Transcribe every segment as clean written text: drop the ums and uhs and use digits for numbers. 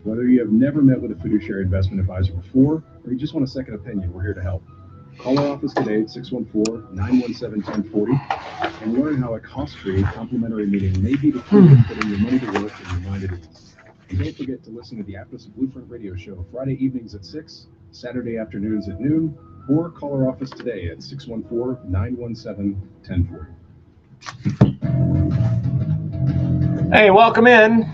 Whether you have never met with a fiduciary investment advisor before or you just want a second opinion, we're here to help. Call our office today at 614-917-1040 and learn how a cost-free complimentary meeting may be the key to putting your money to work and your mind at ease. And don't forget to listen to the Atlas Blueprint Radio Show Friday evenings at 6, Saturday afternoons at noon, or call our office today at 614-917-1040. Hey, welcome in.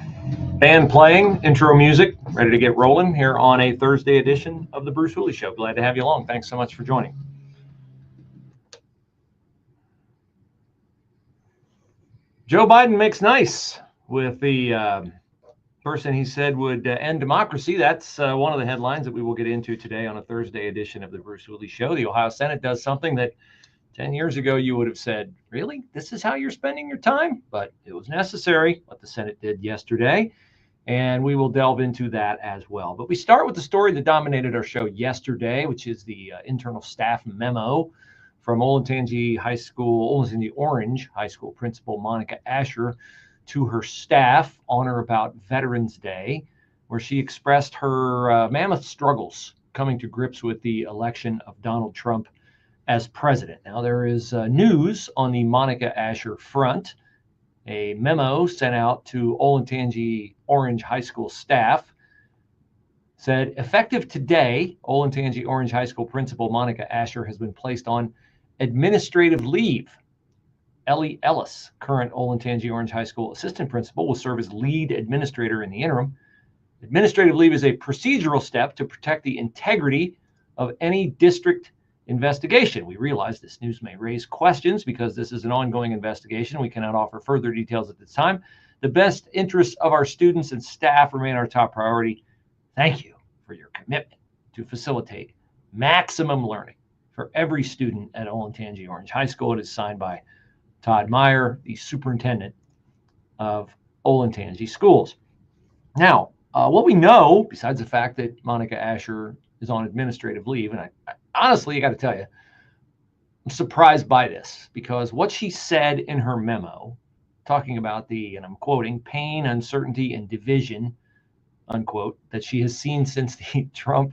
Band playing, intro music, ready to get rolling here on a Thursday edition of the Bruce Hooley Show. Glad to have you along. Thanks so much for joining. Joe Biden makes nice with the person he said would end democracy. That's one of the headlines that we will get into today on a Thursday edition of the Bruce Hooley Show. The Ohio Senate does something that 10 years ago you would have said, really? This is how you're spending your time? But it was necessary, what the Senate did yesterday. And we will delve into that as well. But we start with the story that dominated our show yesterday, which is the internal staff memo from Olentangy Orange High School principal Monica Asher to her staff on or about Veterans Day, where she expressed her mammoth struggles coming to grips with the election of Donald Trump as president. Now, there is news on the Monica Asher front. A memo sent out to Olentangy Orange High School staff said, effective today, Olentangy Orange High School principal Monica Asher has been placed on administrative leave. Ellie Ellis, current Olentangy Orange High School assistant principal, will serve as lead administrator in the interim. Administrative leave is a procedural step to protect the integrity of any district investigation. We realize this news may raise questions because this is an ongoing investigation. We cannot offer further details at this time. The best interests of our students and staff remain our top priority. Thank you for your commitment to facilitate maximum learning for every student at Olentangy Orange High School. It is signed by Todd Meyer, the superintendent of Olentangy Schools. Now, what we know, besides the fact that Monica Asher is on administrative leave, and I honestly, I got to tell you, I'm surprised by this because what she said in her memo, talking about the, and I'm quoting, pain, uncertainty, and division, unquote, that she has seen since the Trump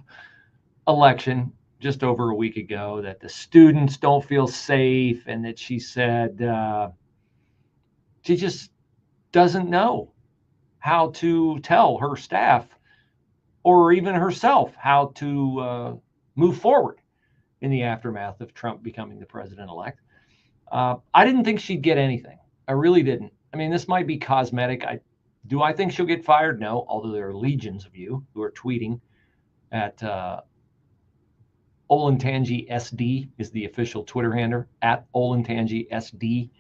election just over a week ago, that the students don't feel safe, and that she said she just doesn't know how to tell her staff or even herself how to move forward in the aftermath of Trump becoming the president-elect. I didn't think she'd get anything. I really didn't. I mean, this might be cosmetic. Do I think she'll get fired? No, although there are legions of you who are tweeting at Olentangy SD is the official Twitter handle, at Olentangy SD.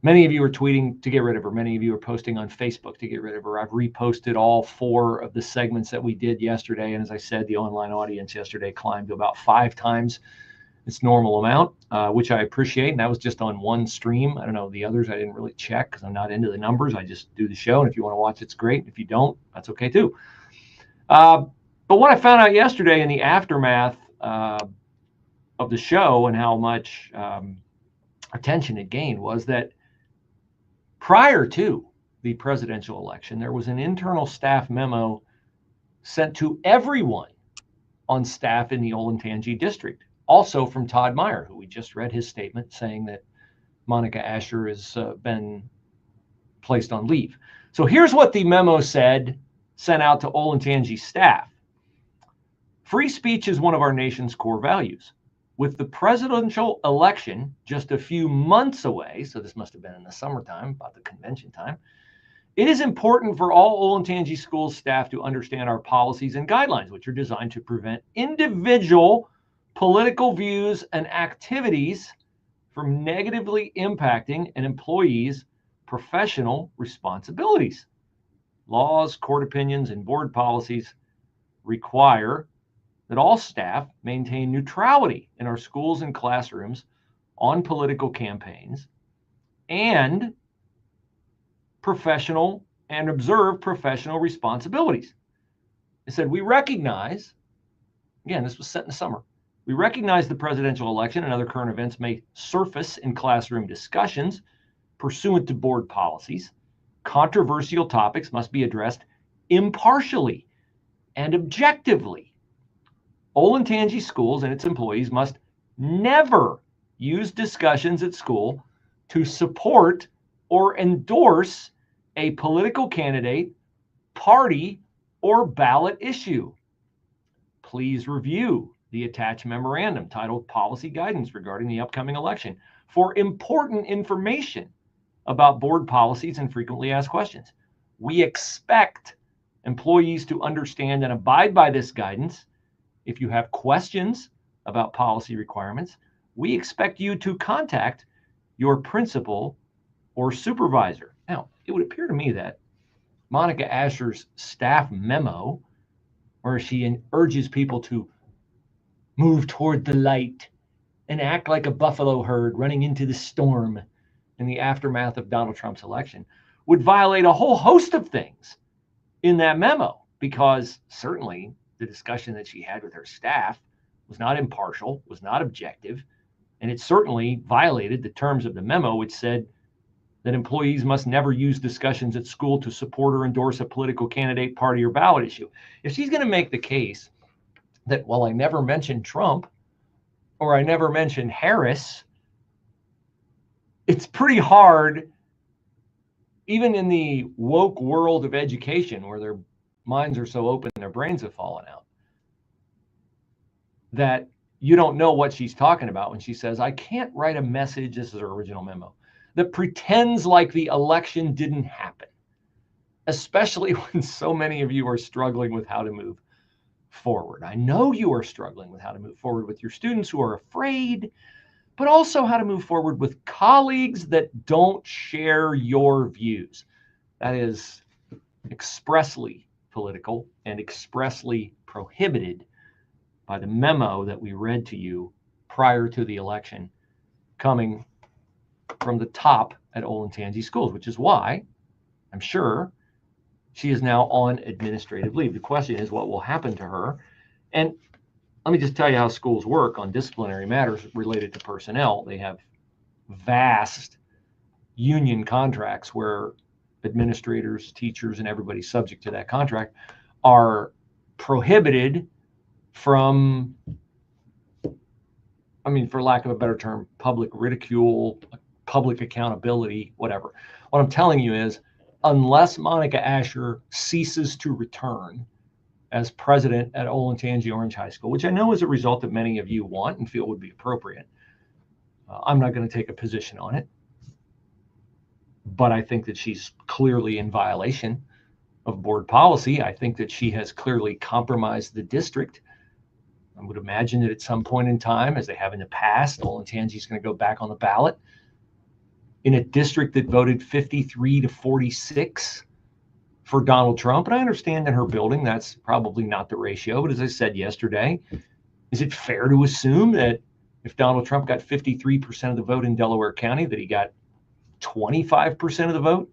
Many of you are tweeting to get rid of her. Many of you are posting on Facebook to get rid of her. I've reposted all 4 of the segments that we did yesterday. And as I said, the online audience yesterday climbed to about 5 times its normal amount, which I appreciate. And that was just on one stream. I don't know the others. I didn't really check because I'm not into the numbers. I just do the show. And if you want to watch, it's great. If you don't, that's okay too. But what I found out yesterday in the aftermath of the show and how much attention it gained was that prior to the presidential election, there was an internal staff memo sent to everyone on staff in the Olentangy district, also from Todd Meyer, who we just read his statement saying that Monica Asher has been placed on leave. So here's what the memo said, sent out to Olentangy staff. Free speech is one of our nation's core values. With the presidential election just a few months away, so this must have been in the summertime, about the convention time, it is important for all Olentangy Schools staff to understand our policies and guidelines, which are designed to prevent individual political views and activities from negatively impacting an employee's professional responsibilities. Laws, court opinions, and board policies require that all staff maintain neutrality in our schools and classrooms on political campaigns and observe professional responsibilities. It said, we recognize, again, this was set in the summer, we recognize the presidential election and other current events may surface in classroom discussions pursuant to board policies, controversial topics must be addressed impartially and objectively. Olentangy schools and its employees must never use discussions at school to support or endorse a political candidate, party, or ballot issue. Please review the attached memorandum titled Policy Guidance Regarding the Upcoming Election for important information about board policies and frequently asked questions. We expect employees to understand and abide by this guidance. If you have questions about policy requirements, we expect you to contact your principal or supervisor. Now, it would appear to me that Monica Asher's staff memo, where she urges people to move toward the light and act like a buffalo herd running into the storm in the aftermath of Donald Trump's election, would violate a whole host of things in that memo, because certainly the discussion that she had with her staff was not impartial, was not objective, and it certainly violated the terms of the memo, which said that employees must never use discussions at school to support or endorse a political candidate, party, or ballot issue. If she's going to make the case that, well, I never mentioned Trump or I never mentioned Harris, it's pretty hard, even in the woke world of education where their minds are so open and their brains have fallen out, that you don't know what she's talking about when she says, I can't write a message, this is her original memo, that pretends like the election didn't happen, especially when so many of you are struggling with how to move forward. I know you are struggling with how to move forward with your students who are afraid, but also how to move forward with colleagues that don't share your views. That is expressly political and expressly prohibited by the memo that we read to you prior to the election, coming from the top at Olentangy Schools, which is why I'm sure she is now on administrative leave. The question is what will happen to her. And let me just tell you how schools work on disciplinary matters related to personnel. They have vast union contracts where administrators, teachers, and everybody subject to that contract are prohibited from, for lack of a better term, public ridicule, public accountability, whatever. What I'm telling you is, unless Monica Asher ceases to return as president at Olentangy Orange High School, which I know is a result that many of you want and feel would be appropriate, I'm not going to take a position on it. But I think that she's clearly in violation of board policy. I think that she has clearly compromised the district. I would imagine that at some point in time, as they have in the past, Olentangy is going to go back on the ballot in a district that voted 53 to 46 for Donald Trump. And I understand in her building, that's probably not the ratio. But as I said yesterday, is it fair to assume that if Donald Trump got 53% of the vote in Delaware County, that he got 25% of the vote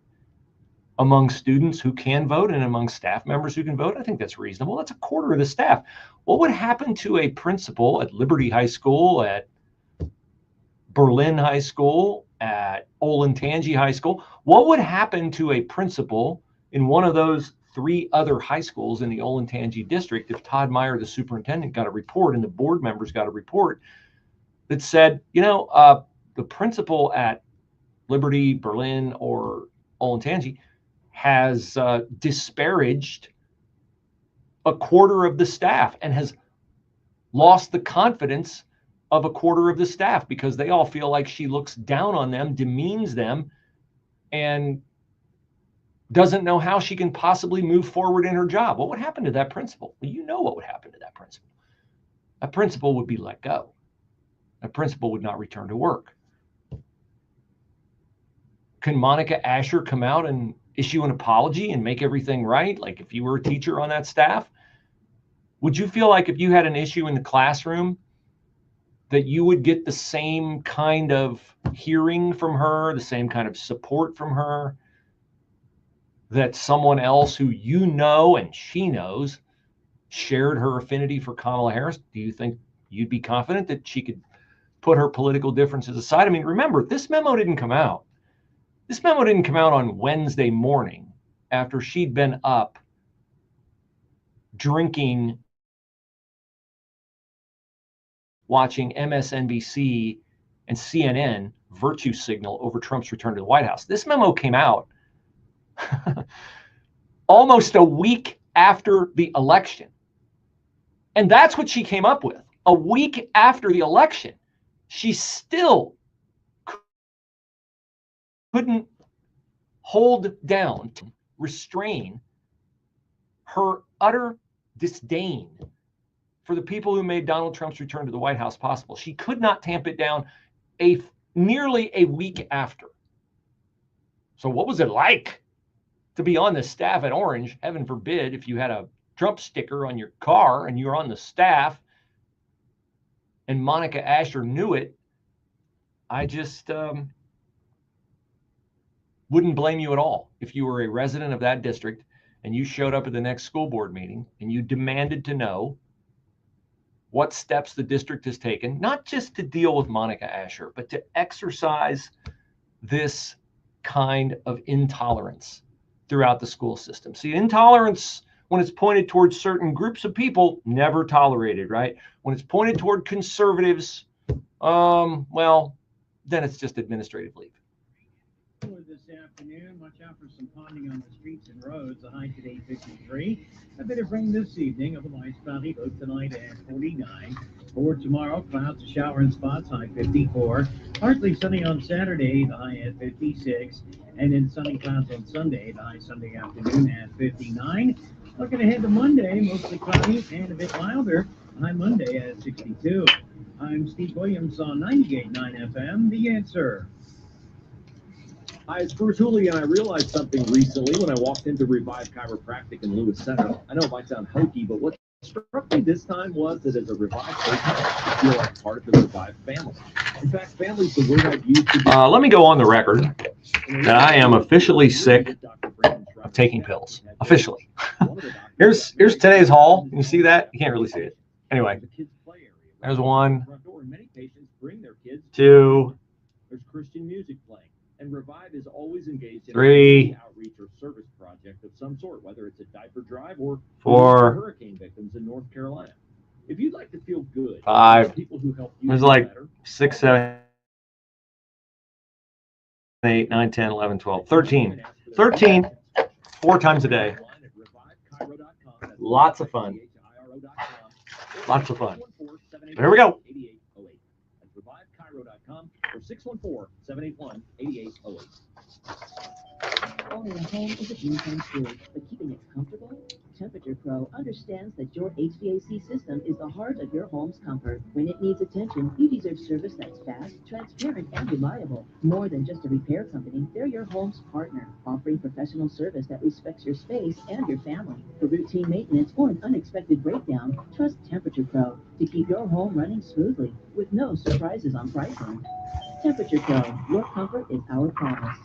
among students who can vote and among staff members who can vote? I think that's reasonable. That's a quarter of the staff. What would happen to a principal at Liberty High School, at Berlin High School, at Olentangy High School? What would happen to a principal in one of those three other high schools in the Olentangy district if Todd Meyer, the superintendent, got a report and the board members got a report that said, the principal at Liberty, Berlin, or Olentangy has disparaged a quarter of the staff and has lost the confidence of a quarter of the staff because they all feel like she looks down on them, demeans them, and doesn't know how she can possibly move forward in her job. What would happen to that principal? Well, you know what would happen to that principal. That principal would be let go. That principal would not return to work. Can Monica Asher come out and issue an apology and make everything right? Like if you were a teacher on that staff, would you feel like if you had an issue in the classroom that you would get the same kind of hearing from her, the same kind of support from her that someone else who you know and she knows shared her affinity for Kamala Harris? Do you think you'd be confident that she could put her political differences aside? Remember, this memo didn't come out This memo didn't come out on Wednesday morning after she'd been up drinking, watching MSNBC and CNN virtue signal over Trump's return to the White House. This memo came out almost a week after the election. And that's what she came up with. A week after the election, she still couldn't hold down, restrain her utter disdain for the people who made Donald Trump's return to the White House possible. She could not tamp it down nearly a week after. So what was it like to be on the staff at Orange? Heaven forbid if you had a Trump sticker on your car and you were on the staff and Monica Asher knew it. I just wouldn't blame you at all if you were a resident of that district and you showed up at the next school board meeting and you demanded to know what steps the district has taken, not just to deal with Monica Asher, but to exercise this kind of intolerance throughout the school system. See, intolerance, when it's pointed towards certain groups of people, never tolerated, right? When it's pointed toward conservatives, well, then it's just administrative leave. This afternoon, watch out for some ponding on the streets and roads. The high today 53. A bit of rain this evening, otherwise cloudy, both tonight at 49. For tomorrow, clouds to shower in spots, high 54. Partly sunny on Saturday, the high at 56. And then sunny clouds on Sunday, the high Sunday afternoon at 59. Looking ahead to Monday, mostly cloudy and a bit milder. High Monday at 62. I'm Steve Williams on 98.9 FM, The Answer. Hi, it's Bruce Hooley, and I realized something recently when I walked into Revive Chiropractic in Lewis Center. I know it might sound hokey, but what struck me this time was that as a Revive patient, I feel like part of the Revive family. In fact, family's the word I've used to Let me go on the record that I am officially sick of taking pills. Officially. Here's today's haul. Can you see that? You can't really see it. Anyway, there's 1, 2, there's Christian music playing. And Revive is always engaged in 3, outreach or service project of some sort, whether it's a diaper drive or 4, hurricane victims in North Carolina. If you'd like to feel good, 5. people who help you There's feel like better, 6, 7, 8, 9, 10, 11, 12, 13. 13, 4 times a day. Lots of fun. Lots of fun. Here we go. Or 614-781-8808. Owning a home is a dream come true, but keeping it comfortable? Temperature Pro understands that your HVAC system is the heart of your home's comfort. When it needs attention, you deserve service that's fast, transparent, and reliable. More than just a repair company, they're your home's partner, offering professional service that respects your space and your family. For routine maintenance or an unexpected breakdown, trust Temperature Pro to keep your home running smoothly with no surprises on pricing. Temperature Pro, your comfort is our promise.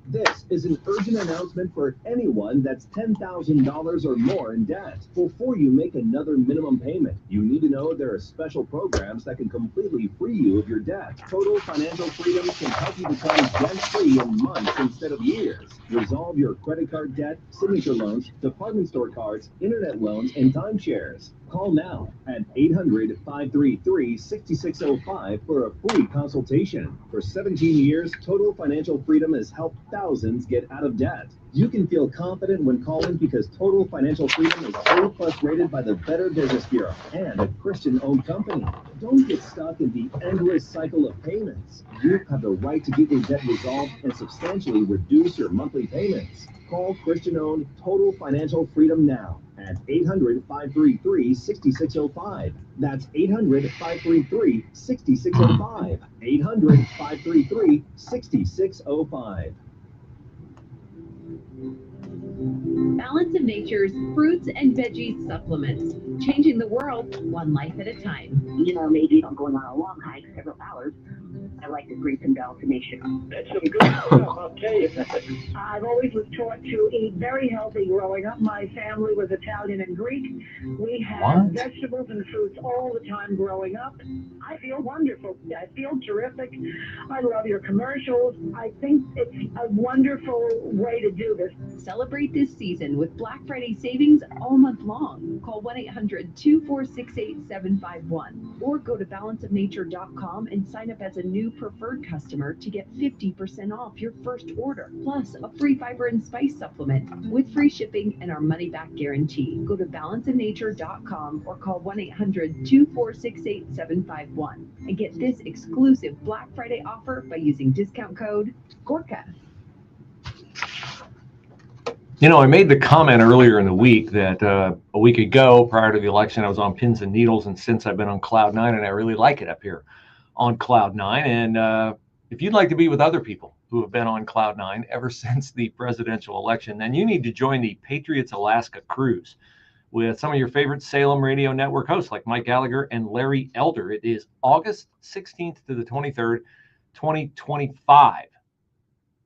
This is an urgent announcement for anyone that's $10,000 or more in debt. Before you make another minimum payment, you need to know there are special programs that can completely free you of your debt. Total Financial Freedom can help you become debt-free in months instead of years. Resolve your credit card debt, signature loans, department store cards, internet loans, and timeshares. Call now at 800-533-6605 for a free consultation. For 17 years, Total Financial Freedom has helped thousands get out of debt. You can feel confident when calling because Total Financial Freedom is A+ rated by the Better Business Bureau and a Christian-owned company. Don't get stuck in the endless cycle of payments. You have the right to get your debt resolved and substantially reduce your monthly payments. Call Christian-owned Total Financial Freedom now at 800-533-6605. That's 800-533-6605. 800-533-6605. Balance of Nature's fruits and veggies supplements, changing the world one life at a time. You know, maybe I'm going on a long hike several hours. I like the Greek and Baltimation. That's some good stuff, I'll tell you. I've always was taught to eat very healthy growing up. My family was Italian and Greek. We had vegetables and fruits all the time growing up. I feel wonderful. I feel terrific. I love your commercials. I think it's a wonderful way to do this. Celebrate this season with Black Friday savings all month long. Call 1-800-246-8751 or go to balanceofnature.com and sign up as a new preferred customer to get 50% off your first order, plus a free fiber and spice supplement with free shipping and our money-back guarantee. Go to balanceofnature.com or call 1-800-246-8751 and get this exclusive Black Friday offer by using discount code GORKA. You know, I made the comment earlier in the week that a week ago, prior to the election, I was on pins and needles, and since I've been on Cloud 9, and I really like it up here on Cloud 9. And if you'd like to be with other people who have been on Cloud 9 ever since the presidential election, then you need to join the Patriots Alaska Cruise with some of your favorite Salem Radio Network hosts like Mike Gallagher and Larry Elder. It is August 16th to the 23rd, 2025.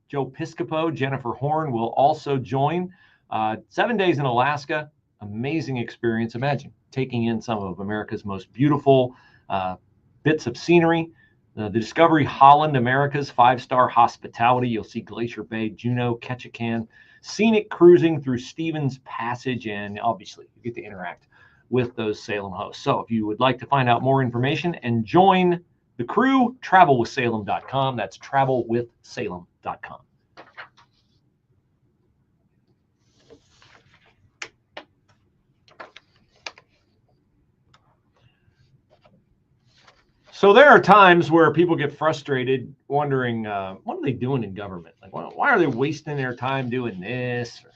Joe Piscopo, Jennifer Horn will also join. 7 days in Alaska, amazing experience. Imagine taking in some of America's most beautiful bits of scenery. The Discovery Holland, America's five-star hospitality. You'll see Glacier Bay, Juneau, Ketchikan, scenic cruising through Stevens Passage, and obviously you get to interact with those Salem hosts. So if you would like to find out more information and join the crew, travelwithsalem.com. That's travelwithsalem.com. So there are times where people get frustrated wondering, what are they doing in government? Like, why are they wasting their time doing this? Or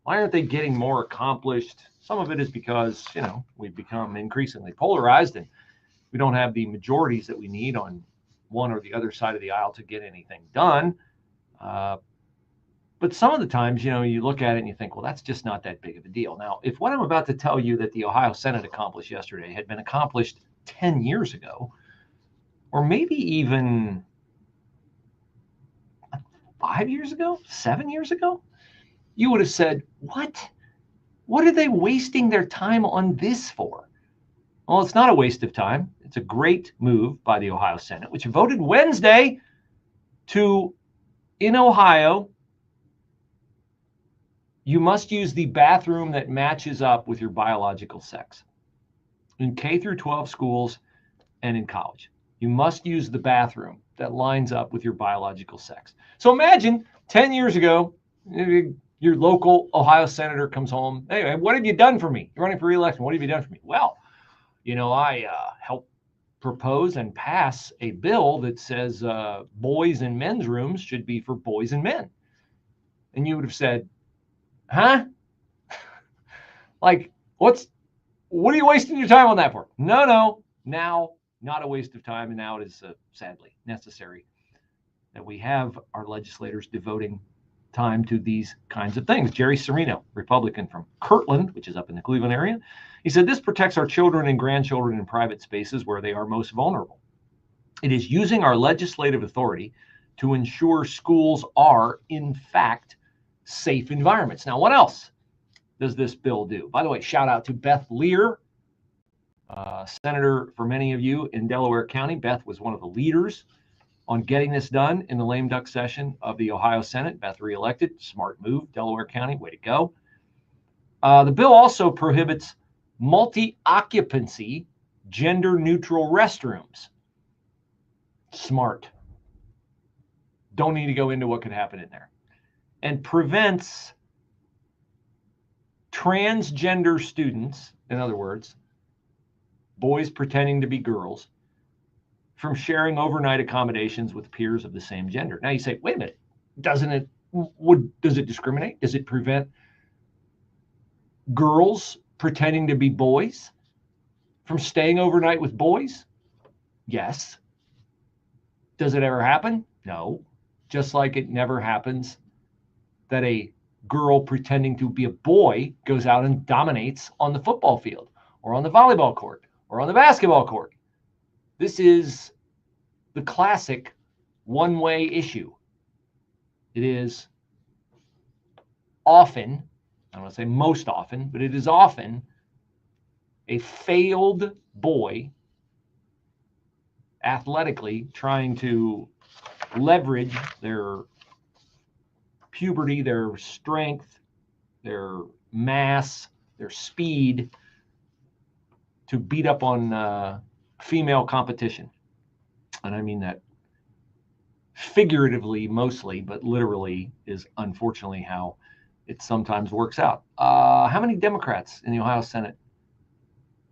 why aren't they getting more accomplished? Some of it is because, you know, we've become increasingly polarized and we don't have the majorities that we need on one or the other side of the aisle to get anything done. But some of the times, you know, you look at it and you think, well, that's just not that big of a deal. Now, if what I'm about to tell you that the Ohio Senate accomplished yesterday had been accomplished 10 years ago, or maybe even 5 years ago, 7 years ago, you would have said, what? What are they wasting their time on this for? Well, it's not a waste of time. It's a great move by the Ohio Senate, which voted Wednesday to, in Ohio, you must use the bathroom that matches up with your biological sex. In K through 12 schools and in college, you must use the bathroom that lines up with your biological sex. So imagine 10 years ago, your local Ohio senator comes home. Hey, what have you done for me? You're running for re-election. What have you done for me? Well, you know, I helped propose and pass a bill that says boys and men's rooms should be for boys and men. And you would have said, huh? Like, what are you wasting your time on that for? No. Now, not a waste of time. And now it is sadly necessary that we have our legislators devoting time to these kinds of things. Jerry Serino, Republican from Kirtland, which is up in the Cleveland area, he said, this protects our children and grandchildren in private spaces where they are most vulnerable. It is using our legislative authority to ensure schools are, in fact, safe environments. Now, what else does this bill do? By the way, shout out to Beth Lear, senator for many of you in Delaware County. Beth was one of the leaders on getting this done in the lame duck session of the Ohio Senate. Beth reelected. Smart move, Delaware County. Way to go. The bill also prohibits multi-occupancy, gender-neutral restrooms. Smart. Don't need to go into what could happen in there. And prevents transgender students, in other words, boys pretending to be girls, from sharing overnight accommodations with peers of the same gender. Now you say, wait a minute, does it discriminate? Does it prevent girls pretending to be boys from staying overnight with boys? Yes. Does it ever happen? No. Just like it never happens that a girl pretending to be a boy goes out and dominates on the football field or on the volleyball court or on the basketball court. This is the classic one-way issue. It is often, I don't want to say most often, but it is often a failed boy athletically trying to leverage their puberty, their strength, their mass, their speed to beat up on female competition. And I mean that figuratively mostly, but literally is unfortunately how it sometimes works out. How many Democrats in the Ohio Senate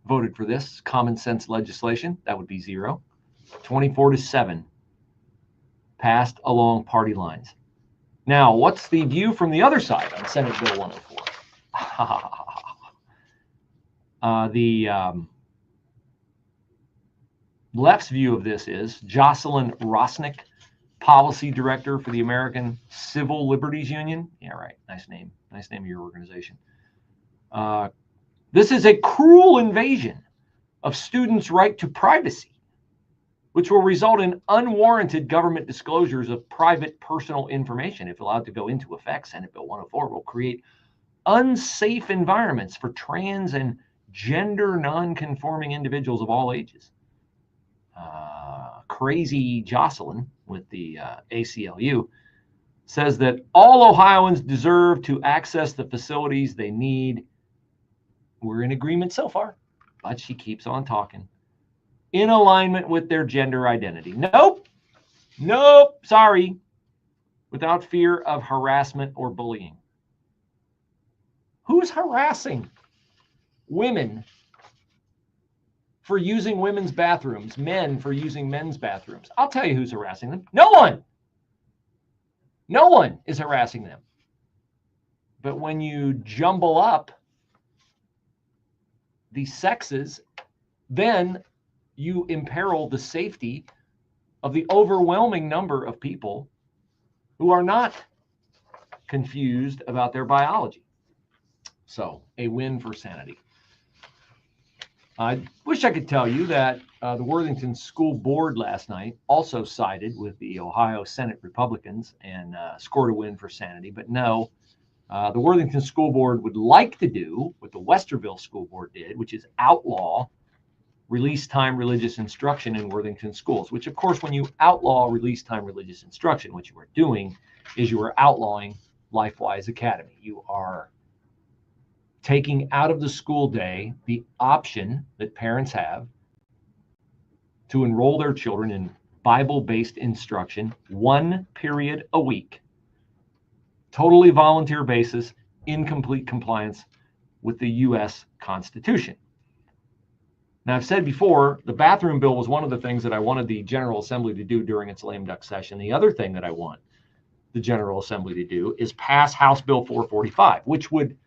voted for this common sense legislation? That would be 0. 24-7 passed along party lines. Now, what's the view from the other side on Senate Bill 104? The left's view of this is Jocelyn Rosnick, policy director for the American Civil Liberties Union. Yeah, right. Nice name. Nice name of your organization. This is a cruel invasion of students' right to privacy, which will result in unwarranted government disclosures of private personal information. If allowed to go into effect, Senate Bill 104 will create unsafe environments for trans and gender non-conforming individuals of all ages. Crazy Jocelyn with the ACLU says that all Ohioans deserve to access the facilities they need. We're in agreement so far, but she keeps on talking. In alignment with their gender identity. Nope. Sorry. Without fear of harassment or bullying. Who's harassing women for using women's bathrooms, men for using men's bathrooms? I'll tell you who's harassing them. No one. No one is harassing them. But when you jumble up the sexes, then you imperil the safety of the overwhelming number of people who are not confused about their biology. So, a win for sanity. I wish I could tell you that the Worthington School Board last night also sided with the Ohio Senate Republicans and scored a win for sanity, but no. The Worthington School Board would like to do what the Westerville School Board did, which is outlaw release time religious instruction in Worthington schools, which of course, when you outlaw release time religious instruction, what you are doing is you are outlawing LifeWise Academy. You are taking out of the school day the option that parents have to enroll their children in Bible-based instruction 1 period a week, totally volunteer basis, in complete compliance with the U.S. Constitution. Now, I've said before, the bathroom bill was one of the things that I wanted the General Assembly to do during its lame duck session. The other thing that I want the General Assembly to do is pass House Bill 445, which would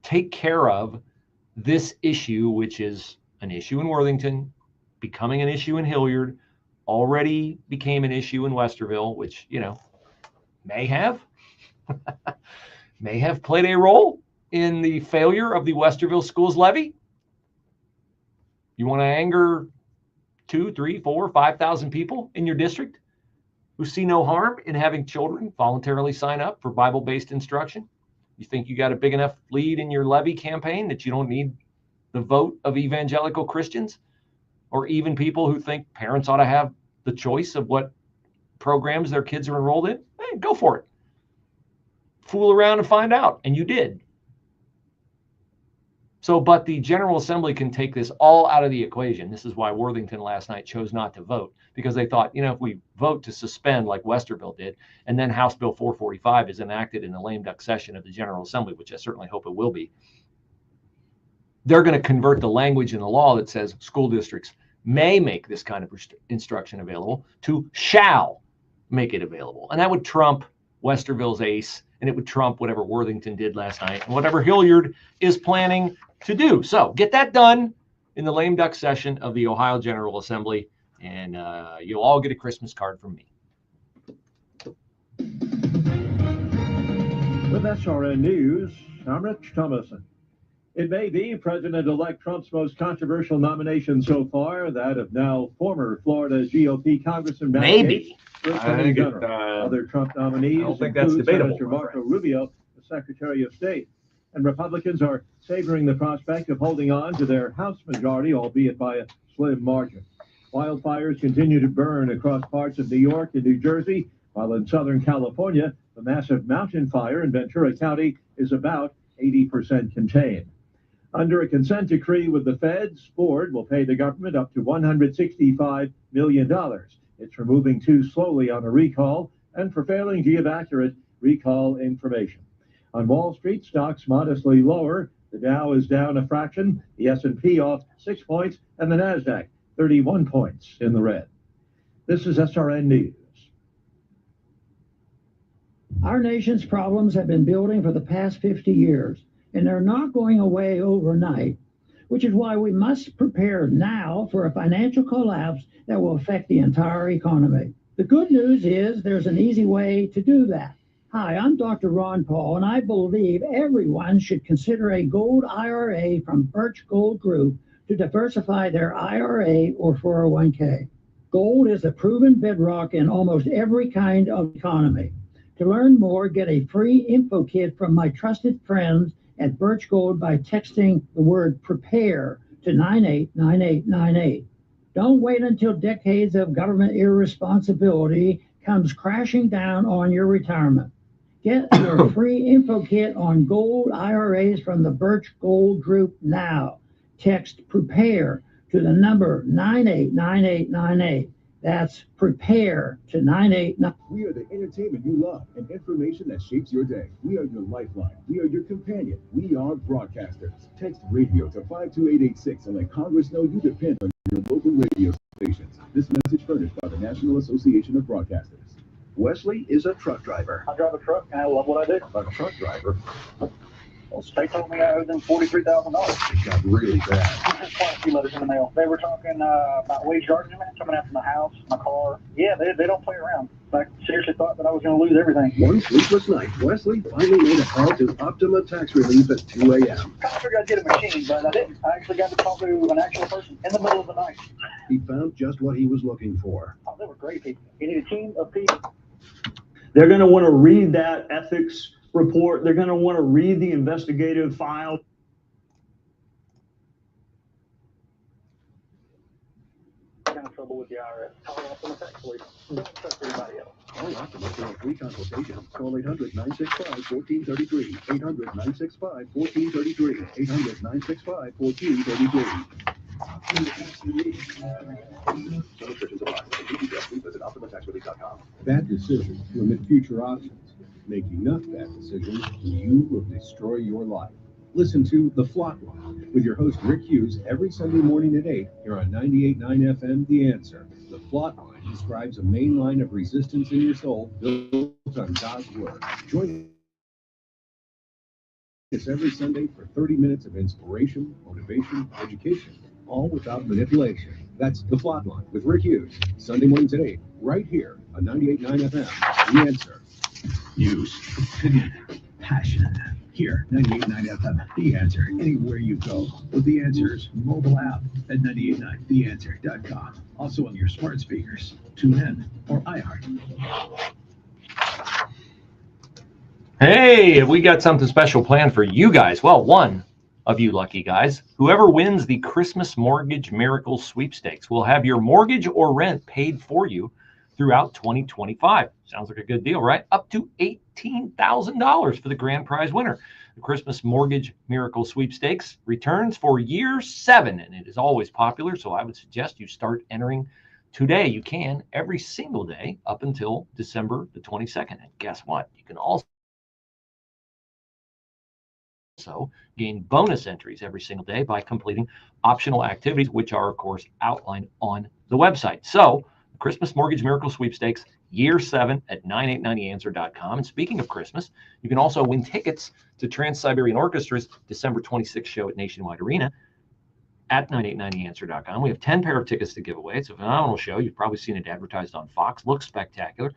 take care of this issue, which is an issue in Worthington, becoming an issue in Hilliard, already became an issue in Westerville, which, you know, may have played a role in the failure of the Westerville schools levy. You want to anger 2, 3, 4, 5,000 people in your district who see no harm in having children voluntarily sign up for Bible-based instruction? You think you got a big enough lead in your levy campaign that you don't need the vote of evangelical Christians, or even people who think parents ought to have the choice of what programs their kids are enrolled in? Hey, go for it. Fool around and find out. And you did. So, but the General Assembly can take this all out of the equation. This is why Worthington last night chose not to vote, because they thought, you know, if we vote to suspend like Westerville did, and then House Bill 445 is enacted in the lame duck session of the General Assembly, which I certainly hope it will be, they're going to convert the language in the law that says school districts may make this kind of instruction available to shall make it available. And that would trump Westerville's ace, and it would trump whatever Worthington did last night and whatever Hilliard is planning to do. So get that done in the lame duck session of the Ohio General Assembly, and you'll all get a Christmas card from me. With SRN News, I'm Rich Thomason. It may be President-elect Trump's most controversial nomination so far, that of now former Florida GOP Congressman Matt Maybe. Gaetz for Attorney General. Other Trump nominees include Senator Marco Rubio, the Secretary of State. And Republicans are savoring the prospect of holding on to their House majority, albeit by a slim margin. Wildfires continue to burn across parts of New York and New Jersey, while in Southern California, the massive mountain fire in Ventura County is about 80% contained. Under a consent decree with the feds, Ford will pay the government up to $165 million. It's for moving too slowly on a recall and for failing to give accurate recall information. On Wall Street, stocks modestly lower. The Dow is down a fraction, the S&P off 6 points, and the NASDAQ 31 points in the red. This is SRN News. Our nation's problems have been building for the past 50 years, and they're not going away overnight, which is why we must prepare now for a financial collapse that will affect the entire economy. The good news is there's an easy way to do that. Hi, I'm Dr. Ron Paul, and I believe everyone should consider a gold IRA from Birch Gold Group to diversify their IRA or 401k. Gold is a proven bedrock in almost every kind of economy. To learn more, get a free info kit from my trusted friends at Birch Gold by texting the word PREPARE to 989898. Don't wait until decades of government irresponsibility comes crashing down on your retirement. Get your free info kit on gold IRAs from the Birch Gold Group now. Text PREPARE to the number 989898. That's PREPARE to 989. We are the entertainment you love and information that shapes your day. We are your lifeline. We are your companion. We are broadcasters. Text radio to 52886 and let Congress know you depend on your local radio stations. This message furnished by the National Association of Broadcasters. Wesley is a truck driver. I drive a truck and I love what I do. A truck driver. Well, they told me I owed them $43,000. It got really bad. I sent quite a few letters in the mail. They were talking about wage garnishment coming after my house, my car. Yeah, they don't play around. I seriously thought that I was going to lose everything. One sleepless night, Wesley finally made a call to Optima Tax Relief at 2 a.m. I figured I'd get a machine, but I didn't. I actually got to talk to an actual person in the middle of the night. He found just what he was looking for. Oh, they were great people. You need a team of people. They're going to want to read that ethics report. They're going to want to read the investigative file. Kind of trouble with the IRS. Call Optima Tax Relief. Don't trust anybody else. Call Optima for a free consultation. Call 800-965-1433. 800-965-1433. 800-965-1433. Visit OptimaTaxRelief.com. Bad decisions limit future options. Make enough bad decisions, you will destroy your life. Listen to The Flot Line with your host Rick Hughes every Sunday morning at 8 here on 98.9 FM, The Answer. The Flot Line describes a main line of resistance in your soul built on God's Word. Join us every Sunday for 30 minutes of inspiration, motivation, education, all without manipulation. That's The Flot Line with Rick Hughes, Sunday morning today, right here on 98.9 FM, The Answer. News, opinion, passion. Here, 98.9 FM, The Answer, anywhere you go. With The Answer's mobile app at 989theanswer.com. Also on your smart speakers, TuneIn, or iHeart. Hey, we got something special planned for you guys. Well, one of you lucky guys, whoever wins the Christmas Mortgage Miracle Sweepstakes will have your mortgage or rent paid for you throughout 2025. Sounds like a good deal, right? Up to $18,000 for the grand prize winner. The Christmas Mortgage Miracle Sweepstakes returns for year 7, and it is always popular, so I would suggest you start entering today. You can every single day up until December the 22nd. And guess what? You can also gain bonus entries every single day by completing optional activities, which are, of course, outlined on the website. So, Christmas Mortgage Miracle Sweepstakes, year 7 at 989theanswer.com. And speaking of Christmas, you can also win tickets to Trans-Siberian Orchestra's December 26th show at Nationwide Arena at 989theanswer.com. We have 10 pair of tickets to give away. It's a phenomenal show. You've probably seen it advertised on Fox. Looks spectacular.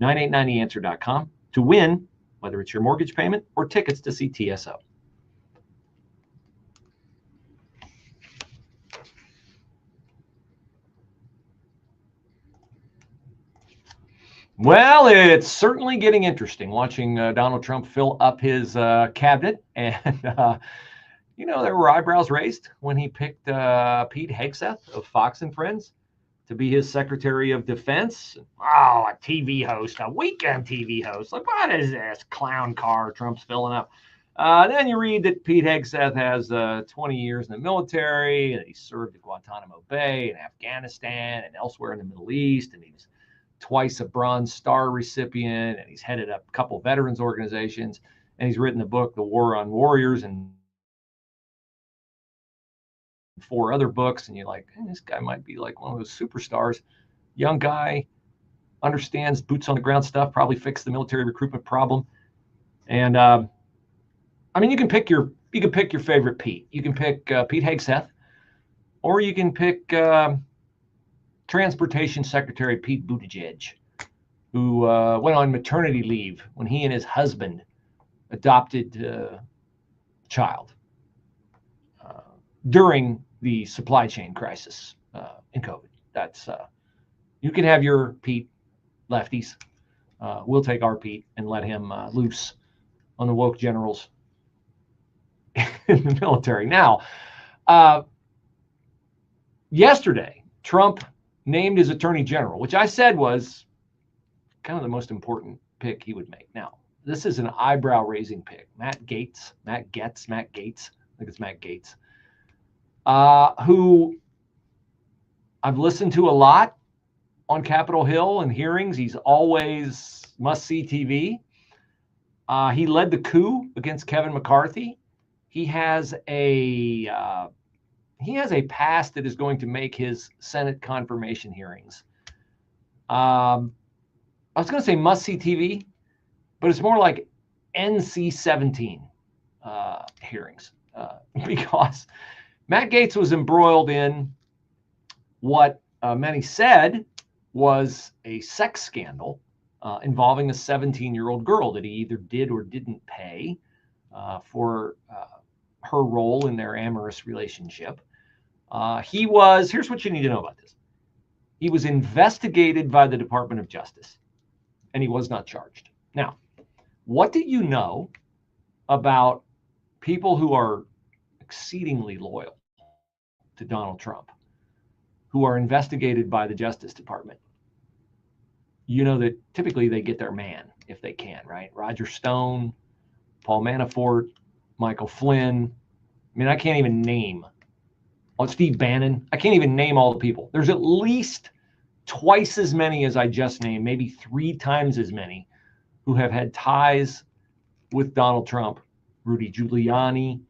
989theanswer.com to win, whether it's your mortgage payment or tickets to see TSO. Well, it's certainly getting interesting watching Donald Trump fill up his cabinet. And, there were eyebrows raised when he picked Pete Hegseth of Fox and Friends to be his Secretary of Defense. Oh, a TV host, a weekend TV host. Like, what is this clown car Trump's filling up? Then you read that Pete Hegseth has 20 years in the military, and he served at Guantanamo Bay and Afghanistan and elsewhere in the Middle East, and he's twice a Bronze Star recipient, and he's headed up a couple veterans organizations, and he's written the book, The War on Warriors, and 4 other books, and you're like, this guy might be like one of those superstars. Young guy, understands boots on the ground stuff, probably fixed the military recruitment problem. And you can pick your favorite Pete. You can pick Pete Hegseth, or you can pick Transportation Secretary Pete Buttigieg, who went on maternity leave when he and his husband adopted a child during the supply chain crisis in COVID. That's you can have your Pete, lefties. We'll take our Pete and let him loose on the woke generals in the military. Now, yesterday, Trump named his attorney general, which I said was kind of the most important pick he would make. Now, this is an eyebrow-raising pick. Matt Gaetz. I think it's Matt Gaetz, who I've listened to a lot on Capitol Hill and hearings. He's always must-see TV. He led the coup against Kevin McCarthy. He has a past that is going to make his Senate confirmation hearings. I was going to say must-see TV, but it's more like NC-17 hearings because Matt Gaetz was embroiled in what many said was a sex scandal involving a 17-year-old girl that he either did or didn't pay for her role in their amorous relationship. Here's what you need to know about this. He was investigated by the Department of Justice, and he was not charged. Now, what do you know about people who are exceedingly loyal to Donald Trump, who are investigated by the Justice Department? You know that typically they get their man if they can, right? Roger Stone, Paul Manafort, Michael Flynn. I mean, I can't even name. Oh, Steve Bannon. I can't even name all the people. There's at least twice as many as I just named, maybe 3 times as many, who have had ties with Donald Trump, Rudy Giuliani,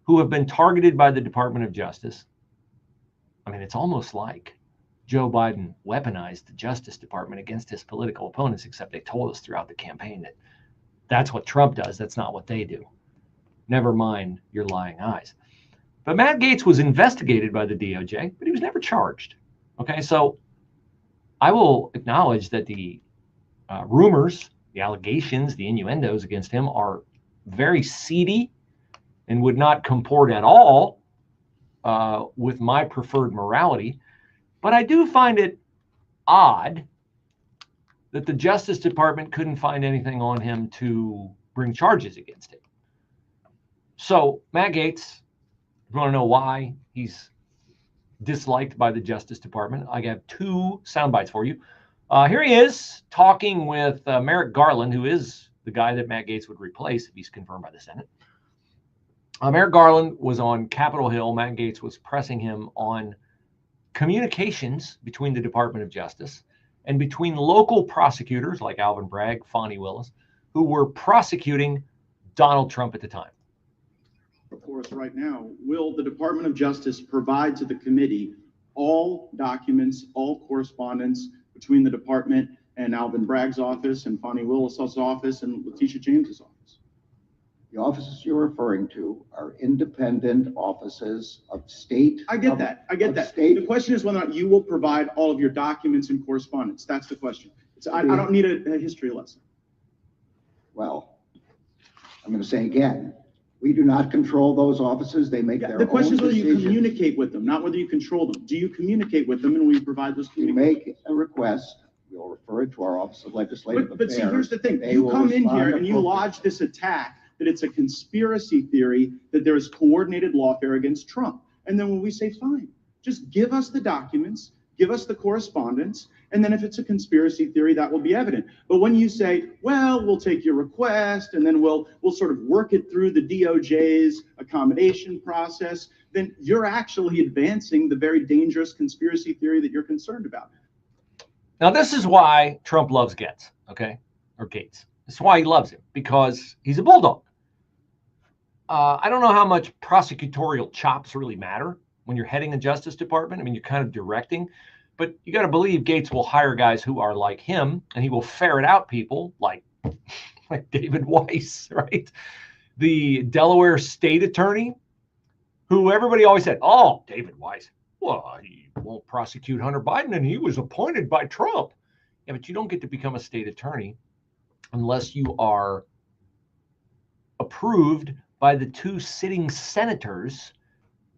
who have been targeted by the Department of Justice. I mean, it's almost like Joe Biden weaponized the Justice Department against his political opponents, except they told us throughout the campaign that that's what Trump does. That's not what they do. Never mind your lying eyes. But Matt Gaetz was investigated by the DOJ, but he was never charged. Okay, so I will acknowledge that the rumors, the allegations, the innuendos against him are very seedy and would not comport at all with my preferred morality. But I do find it odd that the Justice Department couldn't find anything on him to bring charges against him. So Matt Gaetz, if you want to know why he's disliked by the Justice Department, I have 2 sound bites for you. Here he is talking with Merrick Garland, who is the guy that Matt Gaetz would replace if he's confirmed by the Senate. Merrick Garland was on Capitol Hill. Matt Gaetz was pressing him on communications between the Department of Justice and between local prosecutors like Alvin Bragg, Fonnie Willis, who were prosecuting Donald Trump at the time. Before us right now, will the Department of Justice provide to the committee all documents, all correspondence between the department and Alvin Bragg's office and Fonnie Willis's office and Letitia James's office? The offices you're referring to are independent offices of state. I get that. State. The question is whether or not you will provide all of your documents and correspondence. That's the question. I don't need a history lesson. Well, I'm going to say again, we do not control those offices. They make their own decisions. The question is whether you communicate with them, not whether you control them. Do you communicate with them, and will you provide those communications? We make a request. we'll refer it to our Office of Legislative But see, Affairs. here's the thing. They You will come in respond here and you appropriately. lodge this attack that it's a conspiracy theory, that there is coordinated lawfare against Trump. And then when we say, fine, just give us the documents, give us the correspondence, and then if it's a conspiracy theory, that will be evident. But when you say, well, we'll take your request, and then we'll sort of work it through the DOJ's accommodation process, then you're actually advancing the very dangerous conspiracy theory that you're concerned about. Now, this is why Trump loves Gaetz, okay? Or Gaetz. That's why he loves him, because he's a bulldog. I don't know how much prosecutorial chops really matter when you're heading the Justice Department. I mean, you're kind of directing, but you got to believe Gaetz will hire guys who are like him, and he will ferret out people like David Weiss, right? The Delaware state attorney, who everybody always said, oh, David Weiss, well, he won't prosecute Hunter Biden, and he was appointed by Trump. Yeah, but you don't get to become a state attorney unless you are approved by the 2 sitting senators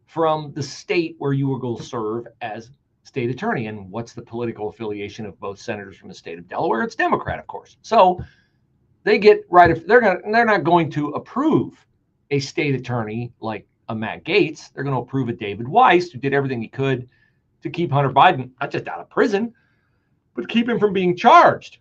from the state where you will go serve as state attorney. And what's the political affiliation of both senators from the state of Delaware? It's Democrat, of course. So they get right. If they're not going to approve a state attorney like a Matt Gaetz. They're going to approve a David Weiss, who did everything he could to keep Hunter Biden not just out of prison, but keep him from being charged.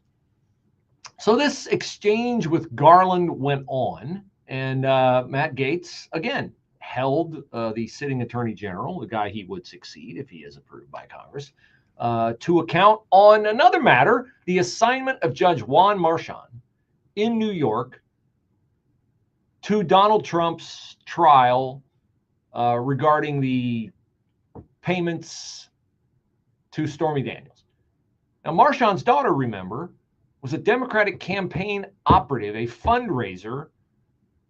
So this exchange with Garland went on, and Matt Gaetz, again, held the sitting attorney general, the guy he would succeed if he is approved by Congress, to account on another matter, the assignment of Judge Juan Marchand in New York to Donald Trump's trial regarding the payments to Stormy Daniels. Now, Marchand's daughter, remember, was a Democratic campaign operative, a fundraiser,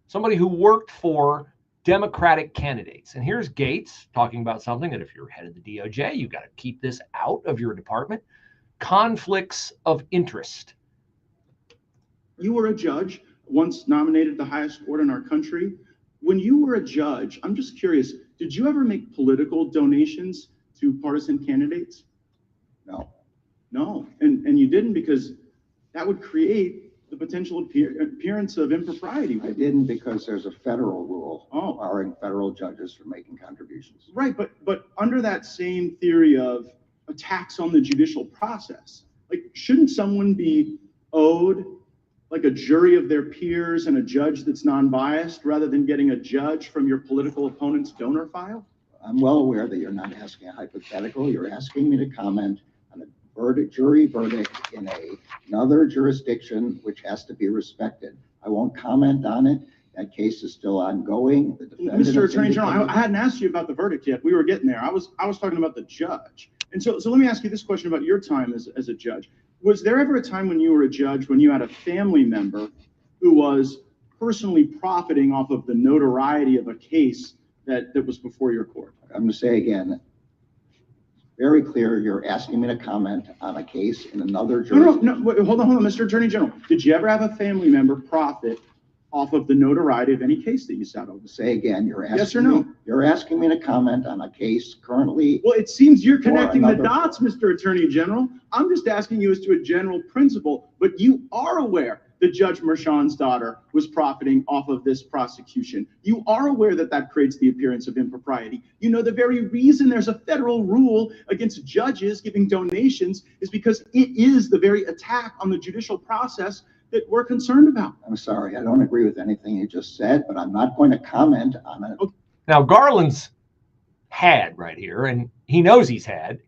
somebody who worked for Democratic candidates. And here's Gaetz talking about something that if you're head of the DOJ, you've got to keep this out of your department. Conflicts of interest. You were a judge, once nominated the highest court in our country. When you were a judge, I'm just curious, did you ever make political donations to partisan candidates? No. No, and you didn't, because that would create the potential appearance of impropriety. I didn't, because there's a federal rule barring federal judges from making contributions. Right, but under that same theory of attacks on the judicial process, like, shouldn't someone be owed like a jury of their peers and a judge that's non-biased rather than getting a judge from your political opponent's donor file? I'm well aware that you're not asking a hypothetical. You're asking me to comment on a jury verdict in another jurisdiction, which has to be respected. I won't comment on it. That case is still ongoing. The defendant, Mr. Attorney General, I hadn't asked you about the verdict yet. We were getting there. I was talking about the judge. And so let me ask you this question about your time as a judge. Was there ever a time when you were a judge when you had a family member who was personally profiting off of the notoriety of a case that was before your court? I'm going to say again, very clear, you're asking me to comment on a case in another jurisdiction. No, wait, hold on, Mr. Attorney General. Did you ever have a family member profit off of the notoriety of any case that you sat over? Say again, you're asking yes or no? You're asking me to comment on a case currently. Well, it seems you're connecting the dots, Mr. Attorney General. I'm just asking you as to a general principle, but you are aware that Judge Marchand's daughter was profiting off of this prosecution. You are aware that that creates the appearance of impropriety. You know the very reason there's a federal rule against judges giving donations is because it is the very attack on the judicial process that we're concerned about. I'm sorry, I don't agree with anything you just said, but I'm not going to comment on it. Okay. Now, Garland's had right here, and he knows he's had.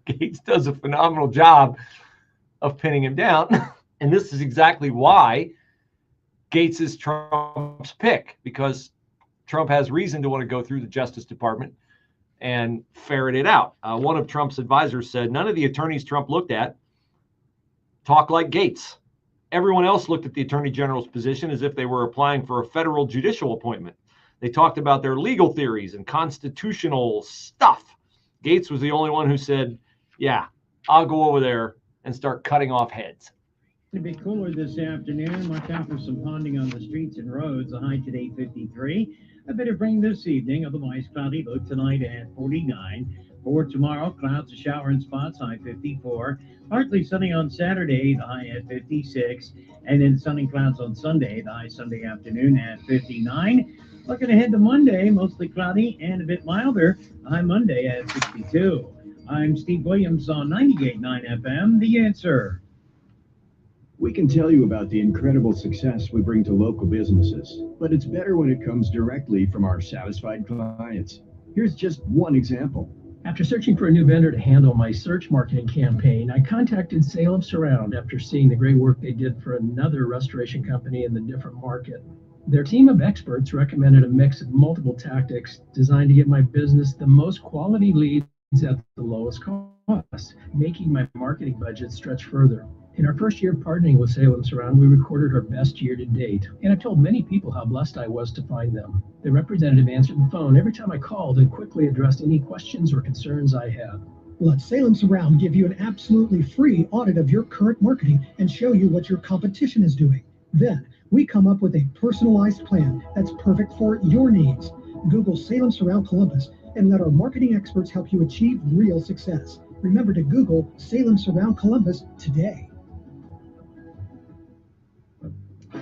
Gaetz does a phenomenal job of pinning him down. And this is exactly why Gaetz is Trump's pick, because Trump has reason to want to go through the Justice Department and ferret it out. One of Trump's advisors said, none of the attorneys Trump looked at talk like Gaetz. Everyone else looked at the Attorney General's position as if they were applying for a federal judicial appointment. They talked about their legal theories and constitutional stuff. Gaetz was the only one who said, yeah, I'll go over there and start cutting off heads. A bit cooler this afternoon. Watch out for some ponding on the streets and roads. The high today 53. A bit of rain this evening. Otherwise cloudy. Low tonight at 49. For tomorrow, clouds, a shower in spots. High 54. Partly sunny on Saturday. The high at 56. And then sunny clouds on Sunday. The high Sunday afternoon at 59. Looking ahead to Monday, mostly cloudy and a bit milder. The high Monday at 62. I'm Steve Williams on 98.9 FM. The Answer. We can tell you about the incredible success we bring to local businesses, but it's better when it comes directly from our satisfied clients. Here's just one example. After searching for a new vendor to handle my search marketing campaign, I contacted Salem Surround after seeing the great work they did for another restoration company in the different market. Their team of experts recommended a mix of multiple tactics designed to get my business the most quality leads at the lowest cost, making my marketing budget stretch further. In our first year partnering with Salem Surround, we recorded our best year to date, and I told many people how blessed I was to find them. The representative answered the phone every time I called and quickly addressed any questions or concerns I had. Let Salem Surround give you an absolutely free audit of your current marketing and show you what your competition is doing. Then, we come up with a personalized plan that's perfect for your needs. Google Salem Surround Columbus and let our marketing experts help you achieve real success. Remember to Google Salem Surround Columbus today.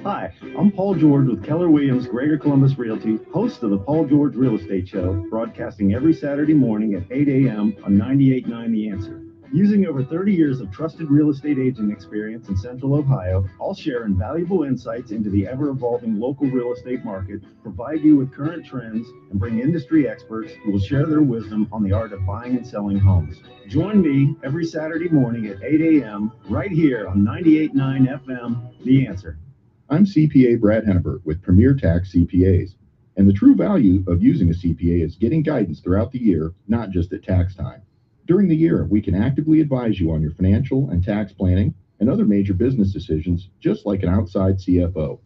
Hi, I'm Paul George with Keller Williams Greater Columbus Realty, host of the Paul George Real Estate Show, broadcasting every Saturday morning at 8 a.m. on 98.9 The Answer. Using over 30 years of trusted real estate agent experience in Central Ohio, I'll share invaluable insights into the ever-evolving local real estate market, provide you with current trends, and bring industry experts who will share their wisdom on the art of buying and selling homes. Join me every Saturday morning at 8 a.m. right here on 98.9 FM, The Answer. I'm CPA Brad Hennebert with Premier Tax CPAs, and the true value of using a CPA is getting guidance throughout the year, not just at tax time. During the year, we can actively advise you on your financial and tax planning and other major business decisions, just like an outside CFO.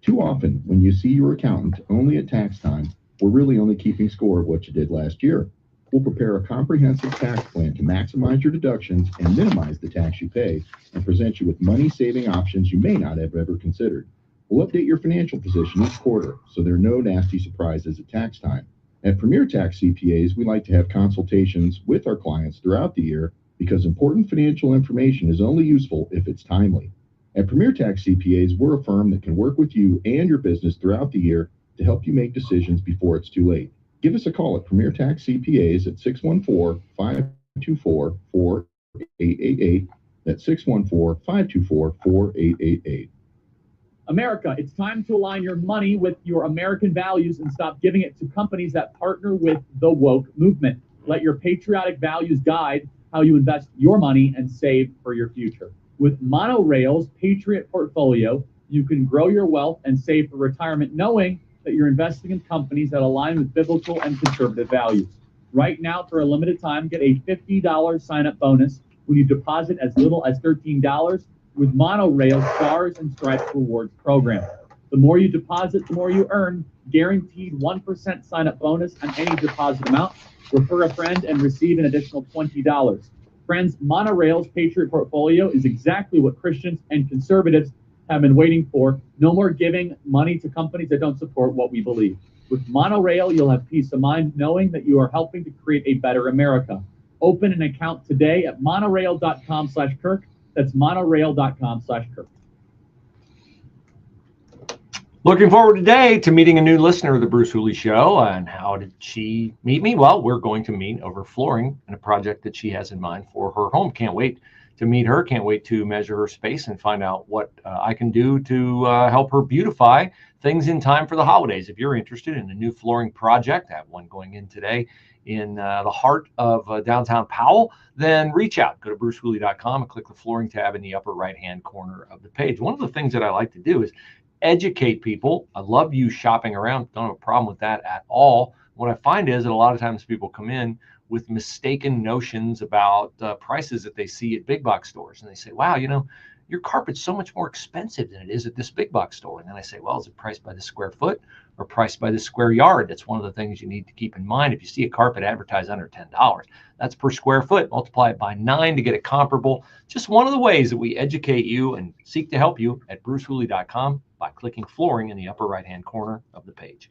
Too often, when you see your accountant only at tax time, we're really only keeping score of what you did last year. We'll prepare a comprehensive tax plan to maximize your deductions and minimize the tax you pay, and present you with money-saving options you may not have ever considered. We'll update your financial position each quarter, so there are no nasty surprises at tax time. At Premier Tax CPAs, we like to have consultations with our clients throughout the year because important financial information is only useful if it's timely. At Premier Tax CPAs, we're a firm that can work with you and your business throughout the year to help you make decisions before it's too late. Give us a call at Premier Tax CPAs at 614-524-4888. That's 614-524-4888. America, it's time to align your money with your American values and stop giving it to companies that partner with the woke movement. Let your patriotic values guide how you invest your money and save for your future. With Monorail's Patriot Portfolio, you can grow your wealth and save for retirement knowing that you're investing in companies that align with biblical and conservative values. Right now, for a limited time, get a $50 sign-up bonus when you deposit as little as $13 with Monorail's Stars and Stripes Rewards program. The more you deposit, the more you earn. Guaranteed 1% sign-up bonus on any deposit amount. Refer a friend and receive an additional $20. Friends, Monorail's Patriot Portfolio is exactly what Christians and conservatives have been waiting for. No more giving money to companies that don't support what we believe. With Monorail, you'll have peace of mind knowing that you are helping to create a better America. Open an account today at monorail.com/Kirk. That's monorail.com/Kirk. Looking forward today to meeting a new listener of the Bruce Hooley Show. And how did she meet me? Well, we're going to meet over flooring in a project that she has in mind for her home. Can't wait to meet her. Can't wait to measure her space and find out what I can do to help her beautify things in time for the holidays. If you're interested in a new flooring project, I have one going in today in the heart of downtown Powell, then reach out. Go to brucehooley.com and click the flooring tab in the upper right-hand corner of the page. One of the things that I like to do is educate people. I love you shopping around. Don't have a problem with that at all. What I find is that a lot of times people come in with mistaken notions about prices that they see at big box stores. And they say, wow, you know, your carpet's so much more expensive than it is at this big box store. And then I say, well, is it priced by the square foot or priced by the square yard? That's one of the things you need to keep in mind. If you see a carpet advertised under $10, that's per square foot. Multiply it by 9 to get it comparable. Just one of the ways that we educate you and seek to help you at brucehooley.com by clicking flooring in the upper right-hand corner of the page.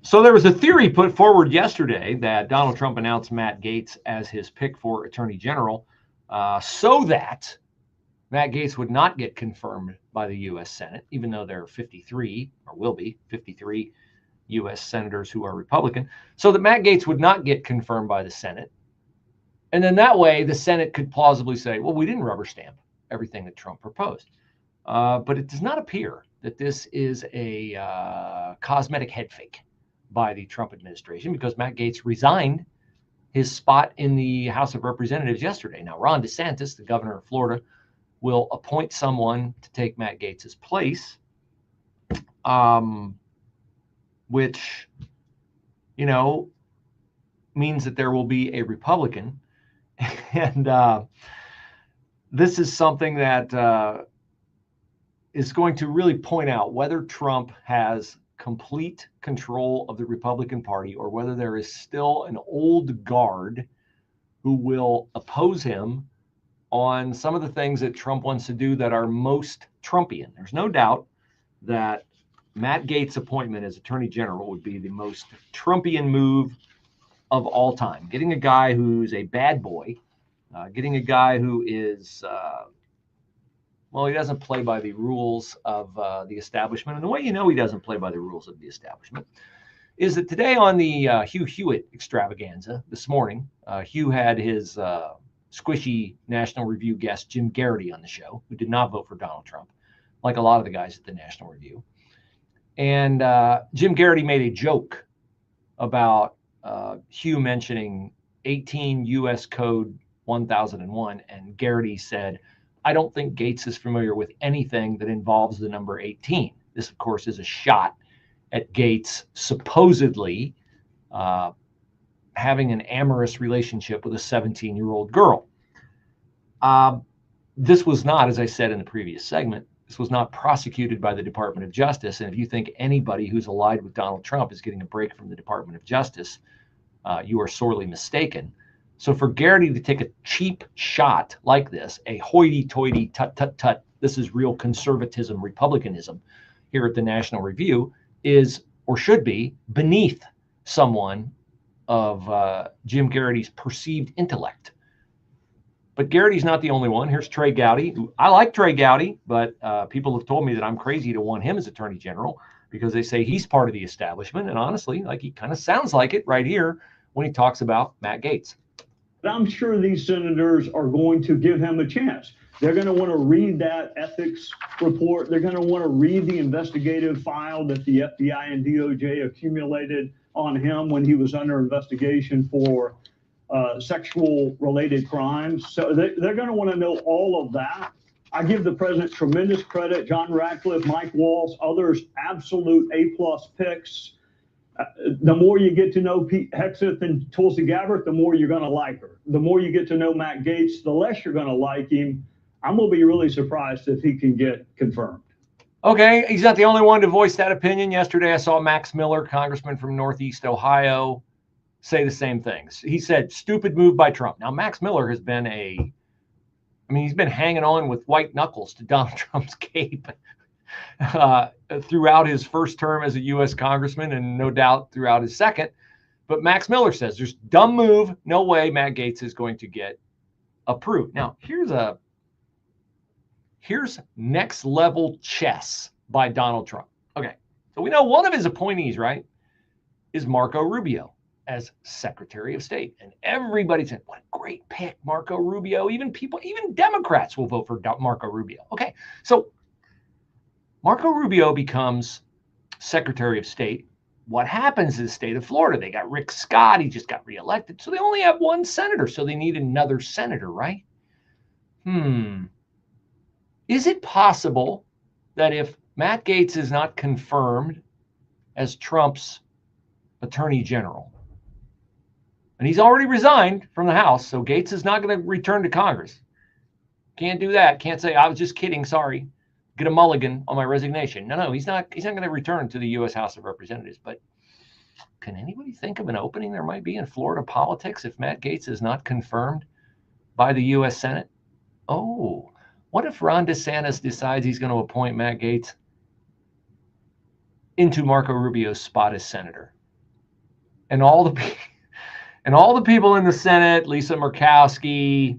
So there was a theory put forward yesterday that Donald Trump announced Matt Gaetz as his pick for Attorney General so that Matt Gaetz would not get confirmed by the U.S. Senate, even though there are 53, or will be 53 U.S. senators who are Republican, so that Matt Gaetz would not get confirmed by the Senate. And then that way the Senate could plausibly say, well, we didn't rubber stamp everything that Trump proposed. But it does not appear that this is a cosmetic head fake by the Trump administration, because Matt Gaetz resigned his spot in the House of Representatives yesterday. Now, Ron DeSantis, the governor of Florida, will appoint someone to take Matt Gaetz's place, which, you know, means that there will be a Republican. And this is something that is going to really point out whether Trump has complete control of the Republican Party, or whether there is still an old guard who will oppose him on some of the things that Trump wants to do that are most Trumpian. There's no doubt that Matt Gaetz' appointment as Attorney General would be the most Trumpian move of all time. Getting a guy who's a bad boy, getting a guy who is well, he doesn't play by the rules of the establishment. And the way you know he doesn't play by the rules of the establishment is that today on the Hugh Hewitt extravaganza this morning, Hugh had his squishy National Review guest, Jim Garrity, on the show, who did not vote for Donald Trump, like a lot of the guys at the National Review. And Jim Garrity made a joke about Hugh mentioning 18 U.S. Code 1001, and Garrity said, I don't think Gaetz is familiar with anything that involves the number 18. This, of course, is a shot at Gaetz supposedly having an amorous relationship with a 17-year-old girl. This was not, as I said in the previous segment, this was not prosecuted by the Department of Justice. And if you think anybody who's allied with Donald Trump is getting a break from the Department of Justice, you are sorely mistaken. So for Garrity to take a cheap shot like this, a hoity-toity, tut-tut-tut, this is real conservatism, republicanism here at the National Review, is, or should be, beneath someone of Jim Garrity's perceived intellect. But Garrity's not the only one. Here's Trey Gowdy. I like Trey Gowdy, but people have told me that I'm crazy to want him as Attorney General because they say he's part of the establishment. And honestly, like, he kind of sounds like it right here when he talks about Matt Gaetz. I'm sure these senators are going to give him a chance. They're going to want to read that ethics report. They're going to want to read the investigative file that the FBI and DOJ accumulated on him when he was under investigation for sexual-related crimes. So they're going to want to know all of that. I give the president tremendous credit. John Ratcliffe, Mike Waltz, others, absolute A-plus picks. The more you get to know Pete Hegseth and Tulsi Gabbard, the more you're going to like her. The more you get to know Matt Gaetz, the less you're going to like him. I'm going to be really surprised if he can get confirmed. Okay, he's not the only one to voice that opinion. Yesterday, I saw Max Miller, congressman from Northeast Ohio, say the same things. He said, stupid move by Trump. Now, Max Miller has been he's been hanging on with white knuckles to Donald Trump's cape throughout his first term as a U.S. congressman, and no doubt throughout his second. But Max Miller says there's dumb move. No way Matt Gaetz is going to get approved. Now, here's next level chess by Donald Trump. Okay, so we know one of his appointees, right, is Marco Rubio as Secretary of State. And everybody said, what a great pick, Marco Rubio. Even Democrats will vote for Marco Rubio. Okay, so Marco Rubio becomes Secretary of State. What happens in the state of Florida? They got Rick Scott. He just got reelected. So they only have one senator. So they need another senator, right? Is it possible that if Matt Gaetz is not confirmed as Trump's Attorney General, And he's already resigned from the House, so Gaetz is not going to return to Congress. Can't do that. Can't say, I was just kidding, sorry. Get a mulligan on my resignation. No, he's not going to return to the U.S. House of Representatives. But can anybody think of an opening there might be in Florida politics if Matt Gaetz is not confirmed by the U.S. Senate? Oh, what if Ron DeSantis decides he's going to appoint Matt Gaetz into Marco Rubio's spot as senator? And all the people in the Senate, Lisa Murkowski,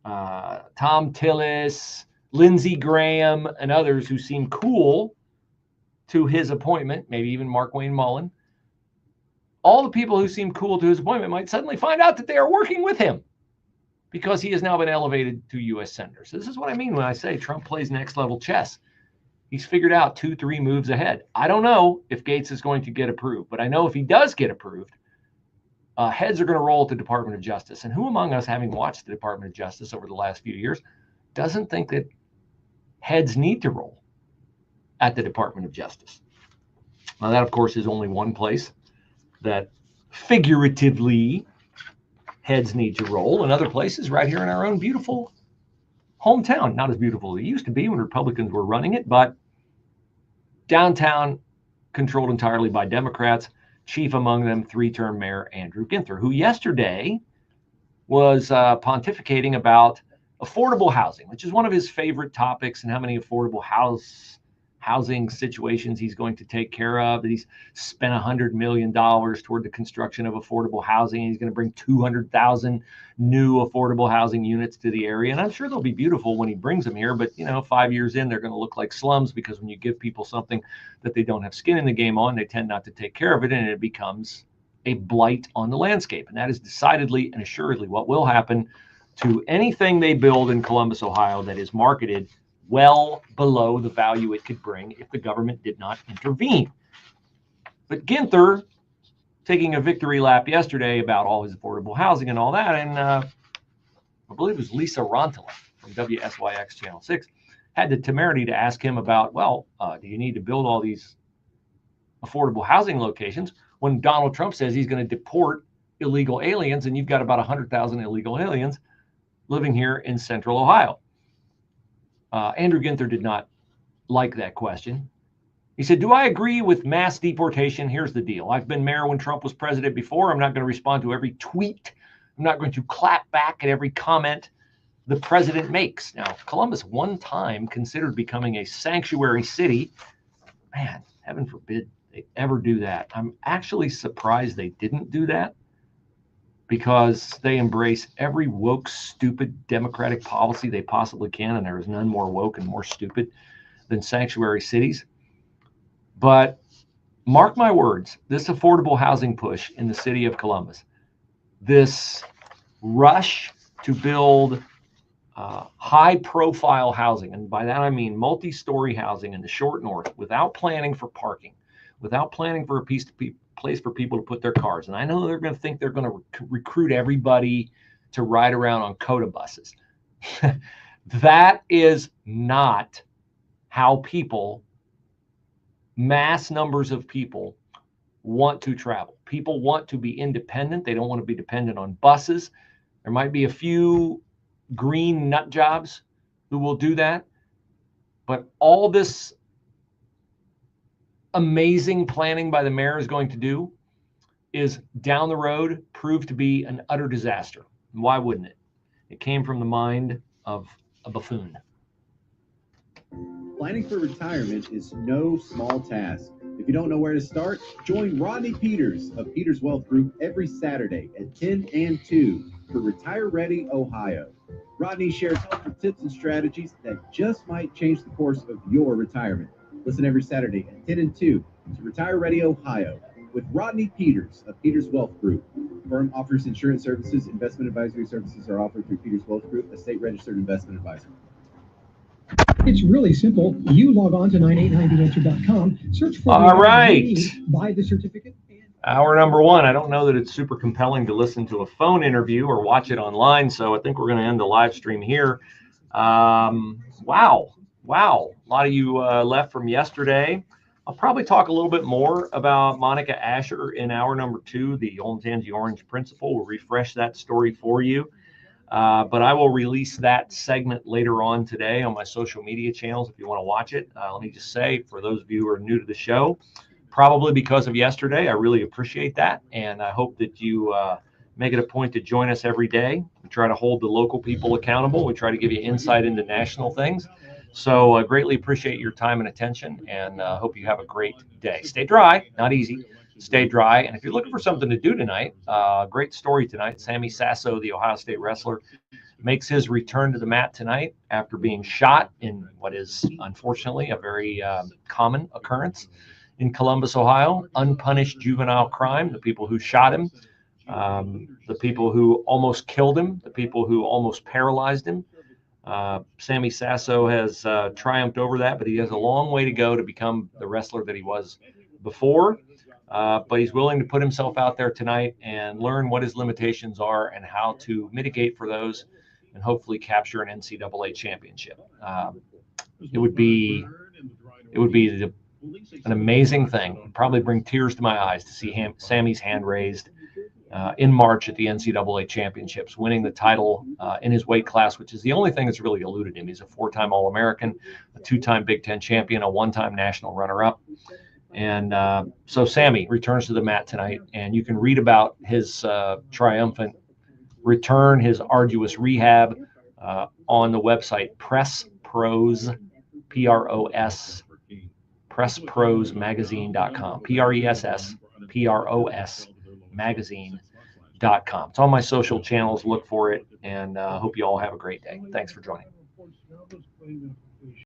Tom Tillis, Lindsey Graham, and others who seem cool to his appointment, maybe even Mark Wayne Mullen, all the people who seem cool to his appointment might suddenly find out that they are working with him because he has now been elevated to U.S. Senator. So this is what I mean when I say Trump plays next level chess. He's figured out 2-3 moves ahead. I don't know if Gaetz is going to get approved, but I know if he does get approved, heads are going to roll at the Department of Justice. And who among us, having watched the Department of Justice over the last few years, doesn't think that heads need to roll at the Department of Justice? Now, that, of course, is only one place that figuratively heads need to roll. In other places, right here in our own beautiful hometown. Not as beautiful as it used to be when Republicans were running it, but downtown controlled entirely by Democrats. Chief among them, 3-term Mayor Andrew Ginther, who yesterday was pontificating about affordable housing, which is one of his favorite topics, and how many affordable housing situations he's going to take care of. That he's spent $100 million toward the construction of affordable housing. He's going to bring 200,000 new affordable housing units to the area. And I'm sure they'll be beautiful when he brings them here. But, 5 years in, they're going to look like slums, because when you give people something that they don't have skin in the game on, they tend not to take care of it, and it becomes a blight on the landscape. And that is decidedly and assuredly what will happen to anything they build in Columbus, Ohio, that is marketed well below the value it could bring if the government did not intervene. But Ginther, taking a victory lap yesterday about all his affordable housing and all that, and I believe it was Lisa Rontola from WSYX Channel 6, had the temerity to ask him about, do you need to build all these affordable housing locations when Donald Trump says he's going to deport illegal aliens, and you've got about 100,000 illegal aliens living here in central Ohio? Andrew Ginther did not like that question. He said, do I agree with mass deportation? Here's the deal. I've been mayor when Trump was president before. I'm not going to respond to every tweet. I'm not going to clap back at every comment the president makes. Now, Columbus one time considered becoming a sanctuary city. Man, heaven forbid they ever do that. I'm actually surprised they didn't do that, because they embrace every woke, stupid Democratic policy they possibly can, and there is none more woke and more stupid than sanctuary cities. But mark my words, this affordable housing push in the city of Columbus, this rush to build high-profile housing, and by that I mean multi-story housing in the short north, without planning for parking, without planning for a place for people to put their cars. And I know they're going to think they're going to recruit everybody to ride around on COTA buses. That is not how mass numbers of people want to travel. People want to be independent. They don't want to be dependent on buses. There might be a few green nut jobs who will do that. But all this amazing planning by the mayor is going to do is down the road prove to be an utter disaster. And why wouldn't it? It came from the mind of a buffoon. Planning for retirement is no small task. If you don't know where to start, join Rodney Peters of Peters Wealth Group every Saturday at 10 and 2 for Retire Ready Ohio. Rodney shares helpful tips and strategies that just might change the course of your retirement. Listen every Saturday at 10 and 2 to Retire Ready Ohio with Rodney Peters of Peters Wealth Group. The firm offers insurance services. Investment advisory services are offered through Peters Wealth Group, a state-registered investment advisor. It's really simple. You log on to 989theanswer.com, search for all right, buy the certificate. Hour number one. I don't know that it's super compelling to listen to a phone interview or watch it online, so I think we're going to end the live stream here. Wow. A lot of you left from yesterday. I'll probably talk a little bit more about Monica Asher in hour number 2, the Olentangy Orange principal. We'll refresh that story for you. But I will release that segment later on today on my social media channels if you want to watch it. Let me just say, for those of you who are new to the show, probably because of yesterday, I really appreciate that. And I hope that you make it a point to join us every day. We try to hold the local people accountable. We try to give you insight into national things. So I greatly appreciate your time and attention, and hope you have a great day. Stay dry, not easy. Stay dry. And if you're looking for something to do tonight, great story tonight. Sammy Sasso, the Ohio State wrestler, makes his return to the mat tonight after being shot in what is unfortunately a very common occurrence in Columbus, Ohio. Unpunished juvenile crime. The people who shot him, the people who almost killed him, the people who almost paralyzed him. Sammy Sasso has triumphed over that, but he has a long way to go to become the wrestler that he was before. But he's willing to put himself out there tonight and learn what his limitations are and how to mitigate for those and hopefully capture an NCAA championship. It would be an amazing thing. It'd probably bring tears to my eyes to see Sammy's hand raised in March at the NCAA championships, winning the title in his weight class, which is the only thing that's really eluded him. He's a 4-time All-American, a 2-time Big Ten champion, a 1-time national runner-up. And so Sammy returns to the mat tonight, and you can read about his triumphant return, his arduous rehab on the website PressPros, P-R-O-S, PressProsMagazine.com, P-R-E-S-S-P-R-O-S magazine.com. It's on my social channels. Look for it, and hope you all have a great day. Thanks for joining.